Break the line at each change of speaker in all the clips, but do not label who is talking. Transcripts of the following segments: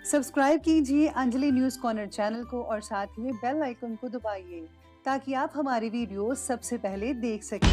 Subscribe कीजिए Anjali news corner channel को और साथ ही बेल आइकन को दबाइए ताकि आप हमारी वीडियो सबसे पहले देख सकें।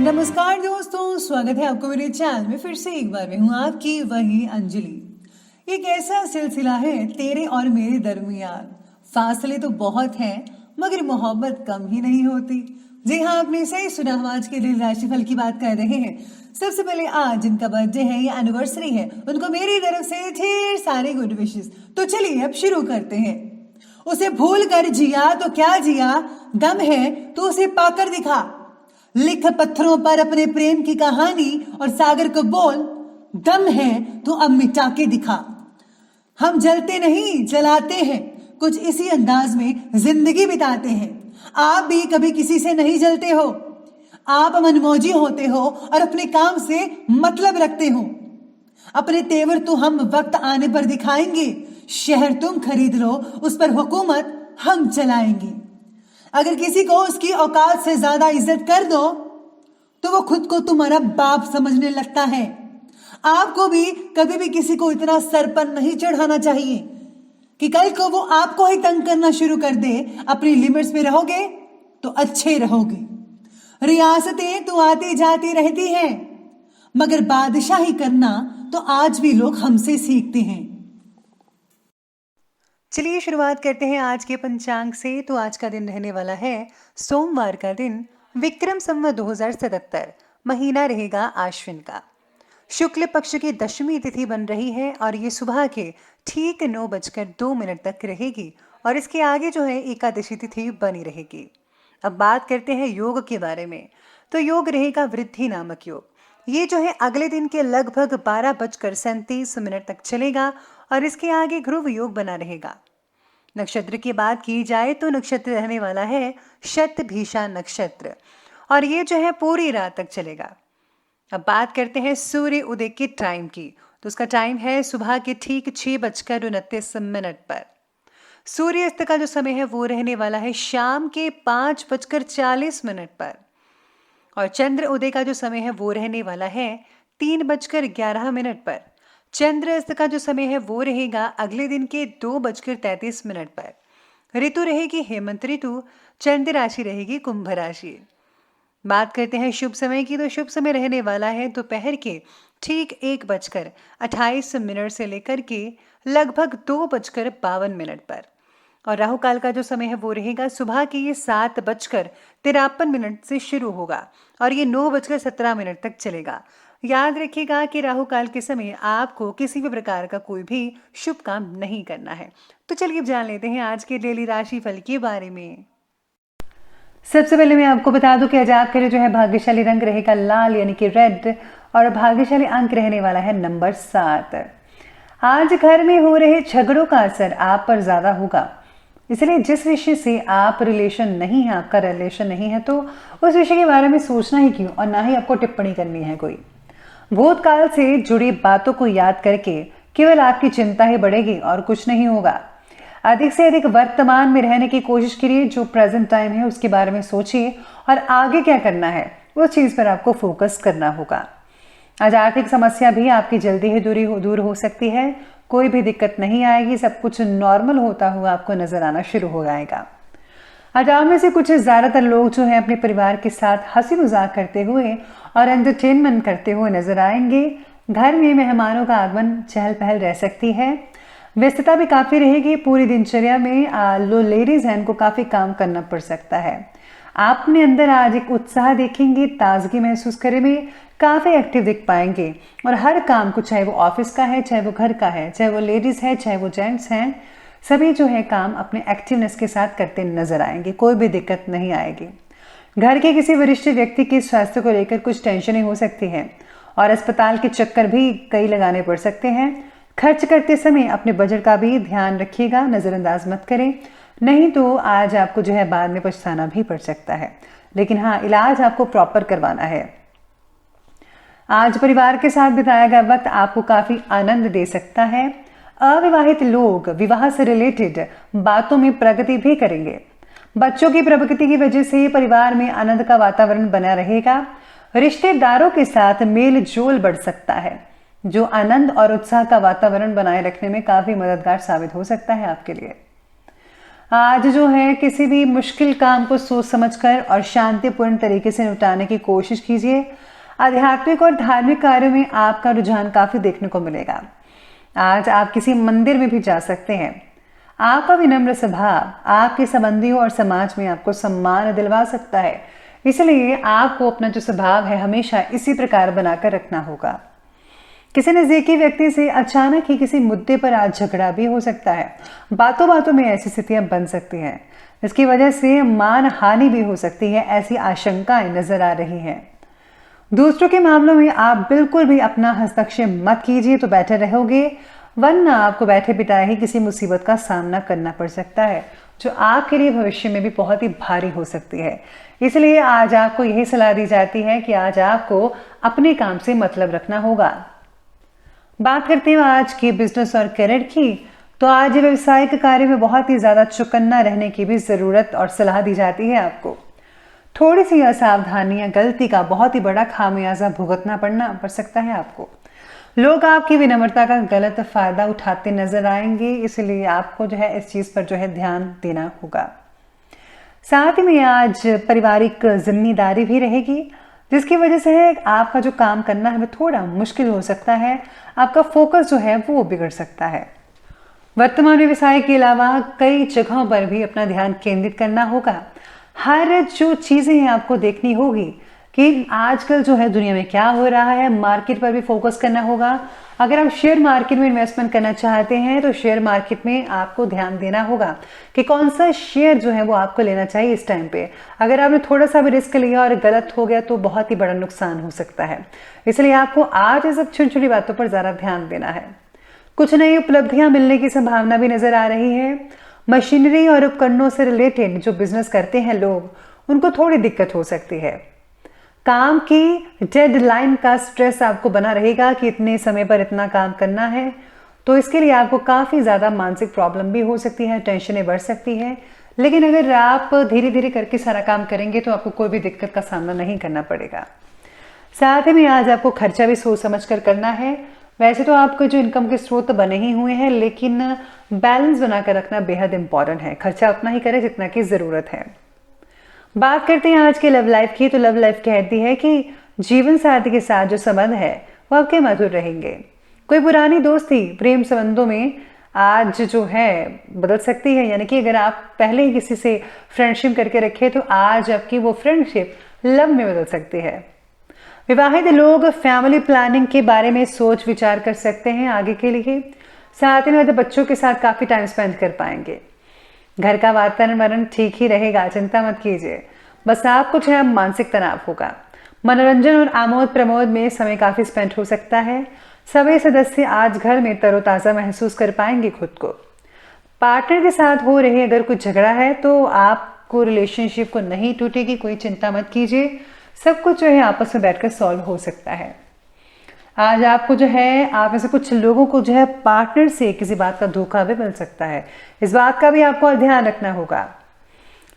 नमस्कार दोस्तों, स्वागत है आपको मेरे चैनल में। फिर से एक बार मैं हूँ आपकी वही अंजलि। एक ऐसा सिलसिला है तेरे और मेरे दरमियान, फासले तो बहुत हैं मगर मोहब्बत कम ही नहीं होती। जी हाँ, आपने सही सुना, हम आज के दिन राशिफल की बात कर रहे हैं। सबसे पहले आज जिनका बर्थडे है या एनिवर्सरी है उनको मेरी तरफ से ढेर सारे गुड विशेस। तो चलिए अब शुरू करते हैं। उसे भूल कर जिया तो क्या जिया, दम है तो उसे पाकर दिखा। लिख पत्थरों पर अपने प्रेम की कहानी और सागर को बोल, दम है तो अब मिटा के दिखा। हम जलते नहीं जलाते हैं, कुछ इसी अंदाज में जिंदगी बिताते हैं। आप भी कभी किसी से नहीं जलते हो, आप मनमौजी होते हो और अपने काम से मतलब रखते हो। अपने तेवर तो हम वक्त आने पर दिखाएंगे, शहर तुम खरीद लो, उस पर हुकूमत हम चलाएंगे। अगर किसी को उसकी औकात से ज्यादा इज्जत कर दो तो वो खुद को तुम्हारा बाप समझने लगता है। आपको भी कभी भी किसी को इतना सर पर नहीं चढ़ाना चाहिए कि कल को वो आपको ही तंग करना शुरू कर दे। अपनी लिमिट्स में रहोगे तो अच्छे रहोगे। रियासतें तो आती जाती रहती हैं मगर बादशाही करना तो आज भी लोग हमसे सीखते हैं। चलिए शुरुआत करते हैं आज के पंचांग से। तो आज का दिन रहने वाला है सोमवार का दिन, विक्रम संवत 2077, महीना रहेगा आश्विन का। शुक्ल पक्ष की दशमी तिथि बन रही है और ये सुबह के ठीक 9:02 तक रहेगी और इसके आगे जो है एकादशी तिथि बनी रहेगी। अब बात करते हैं योग के बारे में। तो योग रहेगा वृद्धि नामक योग। ये जो है अगले दिन के लगभग 12:37 तक चलेगा और इसके आगे ध्रुव योग बना रहेगा। नक्षत्र की बात की जाए तो नक्षत्र रहने वाला है शतभिषा नक्षत्र और ये जो है पूरी रात तक चलेगा। अब बात करते हैं सूर्य उदय के टाइम की। तो उसका टाइम है सुबह के ठीक 6:29 पर। सूर्यास्त का जो समय है वो रहने वाला है शाम के 5:40 पर और चंद्र उदय का जो समय है वो रहने वाला है 3:11 पर। चंद्रास्त का जो समय है वो रहेगा अगले दिन के 2:33 पर। ऋतु रहेगी हेमंत ऋतु, चंद्र राशि रहेगी कुंभ राशि। बात करते हैं शुभ समय की। तो शुभ समय रहने वाला है दोपहर के ठीक 1:28 से लेकर के लगभग 2:52 पर और राहु काल का जो समय है वो रहेगा सुबह के ये 7:53 से शुरू होगा और ये 9:17 तक चलेगा। याद रखिएगा कि राहु काल के समय आपको किसी भी प्रकार का कोई भी शुभ काम नहीं करना है। तो चलिए अब जान लेते हैं आज के डेली राशि फल के बारे में। सबसे पहले मैं आपको बता दूं कि आज आपके लिए जो है भाग्यशाली रंग रहेगा लाल यानी कि रेड और भाग्यशाली अंक रहने वाला है नंबर 7। आज घर में हो रहे झगड़ों का असर आप पर ज्यादा होगा, इसलिए जिस विषय से आप रिलेशन नहीं है, आपका रिलेशन नहीं है, तो उस विषय के बारे में सोचना ही क्यों और ना ही आपको टिप्पणी करनी है कोई। भूतकाल से जुड़ी बातों को याद करके केवल आपकी चिंता ही बढ़ेगी और कुछ नहीं होगा। अधिक से अधिक वर्तमान में रहने की कोशिश करिए। जो प्रेजेंट टाइम है उसके बारे में सोचिए और आगे क्या करना है उस चीज पर आपको फोकस करना होगा। आज आर्थिक समस्या भी आपकी जल्दी ही दूर हो सकती है। कोई भी दिक्कत नहीं आएगी, सब कुछ नॉर्मल होता हुआ आपको नजर आना शुरू हो जाएगा। आज आप में से कुछ ज्यादातर लोग जो है अपने परिवार के साथ हंसी मजाक करते हुए और एंटरटेनमेंट करते हुए नजर आएंगे। घर में मेहमानों का आगमन चहल पहल रह सकती है। व्यस्तता भी काफी रहेगी। पूरी दिनचर्या में लो लेडीज हैं इनको काफी काम करना पड़ सकता है। आप अपने अंदर आज एक उत्साह देखेंगे, ताजगी महसूस करेंगे, काफी एक्टिव दिख पाएंगे और हर काम को, चाहे वो ऑफिस का है, चाहे वो घर का है, चाहे वो लेडीज है, चाहे वो जेंट्स हैं, सभी जो है काम अपने एक्टिवनेस के साथ करते नजर आएंगे। कोई भी दिक्कत नहीं आएगी। घर के किसी वरिष्ठ व्यक्ति के स्वास्थ्य को लेकर कुछ टेंशनें हो सकती है और अस्पताल के चक्कर भी कई लगाने पड़ सकते हैं। खर्च करते समय अपने बजट का भी ध्यान रखिएगा, नजरअंदाज मत करें, नहीं तो आज आपको जो है बाद में पछताना भी पड़ सकता है। लेकिन हाँ, इलाज आपको प्रॉपर करवाना है। आज परिवार के साथ बिताया गया वक्त आपको काफी आनंद दे सकता है। अविवाहित लोग विवाह से रिलेटेड बातों में प्रगति भी करेंगे। बच्चों की प्रगति की वजह से परिवार में आनंद का वातावरण बना रहेगा। रिश्तेदारों के साथ मेल जोल बढ़ सकता है, जो आनंद और उत्साह का वातावरण बनाए रखने में काफी मददगार साबित हो सकता है आपके लिए। आज जो है किसी भी मुश्किल काम को सोच समझकर और शांतिपूर्ण तरीके से निपटाने की कोशिश कीजिए। आध्यात्मिक और धार्मिक कार्यों में आपका रुझान काफी देखने को मिलेगा। आज आप किसी मंदिर में भी जा सकते हैं। आपका विनम्र स्वभाव आपके संबंधियों और समाज में आपको सम्मान दिलवा सकता है, इसलिए आपको अपना जो स्वभाव है हमेशा इसी प्रकार बनाकर रखना होगा। किसी नजदीकी व्यक्ति से अचानक ही किसी मुद्दे पर आज झगड़ा भी हो सकता है। बातों बातों में ऐसी स्थितियां बन सकती हैं, इसकी वजह से मान हानि भी हो सकती है, ऐसी आशंकाएं नजर आ रही हैं। दूसरों के मामलों में आप बिल्कुल भी अपना हस्तक्षेप मत कीजिए तो बेहतर रहोगे, वरना आपको बैठे बिठाए ही किसी मुसीबत का सामना करना पड़ सकता है, जो आपके लिए भविष्य में भी बहुत ही भारी हो सकती है। इसलिए आज आपको यही सलाह दी जाती है कि आज आपको अपने काम से मतलब रखना होगा। बात करते हैं आज की बिजनेस और करियर की, तो आज व्यवसायिक कार्य में बहुत ही ज्यादा चौकन्ना रहने की भी जरूरत और सलाह दी जाती है आपको। थोड़ी सी असावधानी या गलती का बहुत ही बड़ा खामियाजा भुगतना पड़ सकता है आपको। लोग आपकी विनम्रता का गलत फायदा उठाते नजर आएंगे, इसलिए आपको जो है इस चीज पर जो है ध्यान देना होगा। साथ ही में आज पारिवारिक जिम्मेदारी भी रहेगी, जिसकी वजह से आपका जो काम करना है वो थोड़ा मुश्किल हो सकता है। आपका फोकस जो है वो बिगड़ सकता है। वर्तमान व्यवसाय के अलावा कई जगहों पर भी अपना ध्यान केंद्रित करना होगा। हर जो चीजें हैं आपको देखनी होगी कि आजकल जो है दुनिया में क्या हो रहा है, मार्केट पर भी फोकस करना होगा। अगर आप शेयर मार्केट में इन्वेस्टमेंट करना चाहते हैं तो शेयर मार्केट में आपको ध्यान देना होगा कि कौन सा शेयर जो है वो आपको लेना चाहिए इस टाइम पे। अगर आपने थोड़ा सा भी रिस्क लिया और गलत हो गया तो बहुत ही बड़ा नुकसान हो सकता है, इसलिए आपको आज ये सब छोटी छोटी बातों पर ज़्यादा ध्यान देना है। कुछ नई उपलब्धियां मिलने की संभावना भी नजर आ रही है। मशीनरी और उपकरणों से रिलेटेड जो बिजनेस करते हैं लोग, उनको थोड़ी दिक्कत हो सकती है। काम की डेडलाइन का स्ट्रेस आपको बना रहेगा कि इतने समय पर इतना काम करना है, तो इसके लिए आपको काफ़ी ज़्यादा मानसिक प्रॉब्लम भी हो सकती है, टेंशनें बढ़ सकती हैं। लेकिन अगर आप धीरे धीरे करके सारा काम करेंगे तो आपको कोई भी दिक्कत का सामना नहीं करना पड़ेगा। साथ ही में आज आपको खर्चा भी सोच समझ कर करना है। वैसे तो आपको जो इनकम के स्रोत बने ही हुए हैं, लेकिन बैलेंस बनाकर रखना बेहद इंपॉर्टेंट है। खर्चा उतना ही करें जितना की ज़रूरत है। बात करते हैं आज के लव लाइफ की, तो लव लाइफ कहती है कि जीवन साथी के साथ जो संबंध है वो आपके मधुर रहेंगे। कोई पुरानी दोस्ती प्रेम संबंधों में आज जो है बदल सकती है, यानी कि अगर आप पहले ही किसी से फ्रेंडशिप करके रखे तो आज आपकी वो फ्रेंडशिप लव में बदल सकती है। विवाहित लोग फैमिली प्लानिंग के बारे में सोच विचार कर सकते हैं आगे के लिए। साथ ही में बच्चों के साथ काफ़ी टाइम स्पेंड कर पाएंगे। घर का वातावरण ठीक ही रहेगा, चिंता मत कीजिए। बस आपको जो है मानसिक तनाव होगा। मनोरंजन और आमोद प्रमोद में समय काफ़ी स्पेंड हो सकता है। सभी सदस्य आज घर में तरोताज़ा महसूस कर पाएंगे खुद को। पार्टनर के साथ हो रहे अगर कोई झगड़ा है तो आपको रिलेशनशिप को नहीं टूटेगी, कोई चिंता मत कीजिए। सब कुछ जो है आपस में बैठकर सॉल्व हो सकता है। आज आपको जो है आप में से कुछ लोगों को जो है पार्टनर से किसी बात का धोखा भी मिल सकता है, इस बात का भी आपको ध्यान रखना होगा।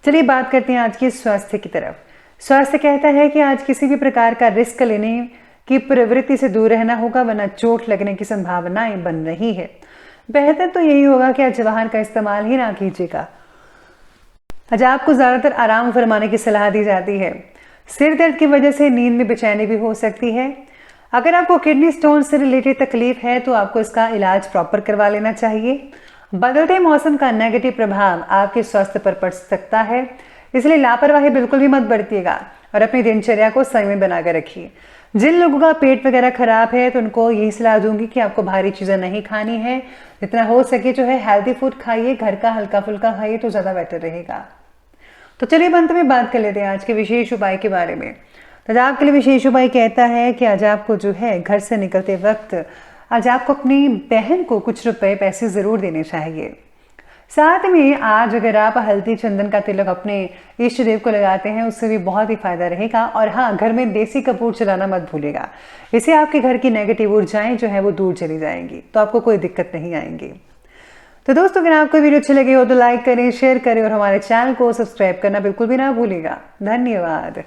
चलिए बात करते हैं आज के स्वास्थ्य की तरफ। स्वास्थ्य कहता है कि आज किसी भी प्रकार का रिस्क लेने की प्रवृत्ति से दूर रहना होगा, वरना चोट लगने की संभावनाएं बन रही है। बेहतर तो यही होगा कि आज वाहन का इस्तेमाल ही ना कीजिएगा। आज आपको ज्यादातर आराम फरमाने की सलाह दी जाती है। सिर दर्द की वजह से नींद में बेचैनी भी हो सकती है। अगर आपको किडनी स्टोन से रिलेटेड तकलीफ है तो आपको इसका इलाज प्रॉपर करवा लेना चाहिए। बदलते मौसम का नेगेटिव प्रभाव आपके स्वास्थ्य पर पड़ सकता है, इसलिए लापरवाही बिल्कुल भी मत बरतिएगा और अपनी दिनचर्या को संयमित बनाकर रखिए। जिन लोगों का पेट वगैरह खराब है तो उनको यही सलाह दूंगी कि आपको भारी चीज़ें नहीं खानी है। जितना हो सके जो है हेल्दी फूड खाइए, घर का हल्का फुल्का खाइए तो ज़्यादा बेटर रहेगा। तो चलिए अंत में बात कर लेते हैं आज के विशेष उपाय के बारे में। तो आपके लिए विशेष उपाय कहता है कि आज आपको जो है घर से निकलते वक्त आज आपको अपनी बहन को कुछ रुपए पैसे ज़रूर देने चाहिए। साथ में आज अगर आप हल्दी चंदन का तिलक अपने इष्ट देव को लगाते हैं उससे भी बहुत ही फायदा रहेगा। और हाँ, घर में देसी कपूर चलाना मत भूलेगा, इससे आपके घर की नेगेटिव ऊर्जाएं जो है वो दूर चली जाएंगी, तो आपको कोई दिक्कत नहीं आएंगी। तो दोस्तों अगर आपको वीडियो अच्छी लगी हो तो लाइक करें, शेयर करें और हमारे चैनल को सब्सक्राइब करना बिल्कुल भी ना भूलिएगा। धन्यवाद।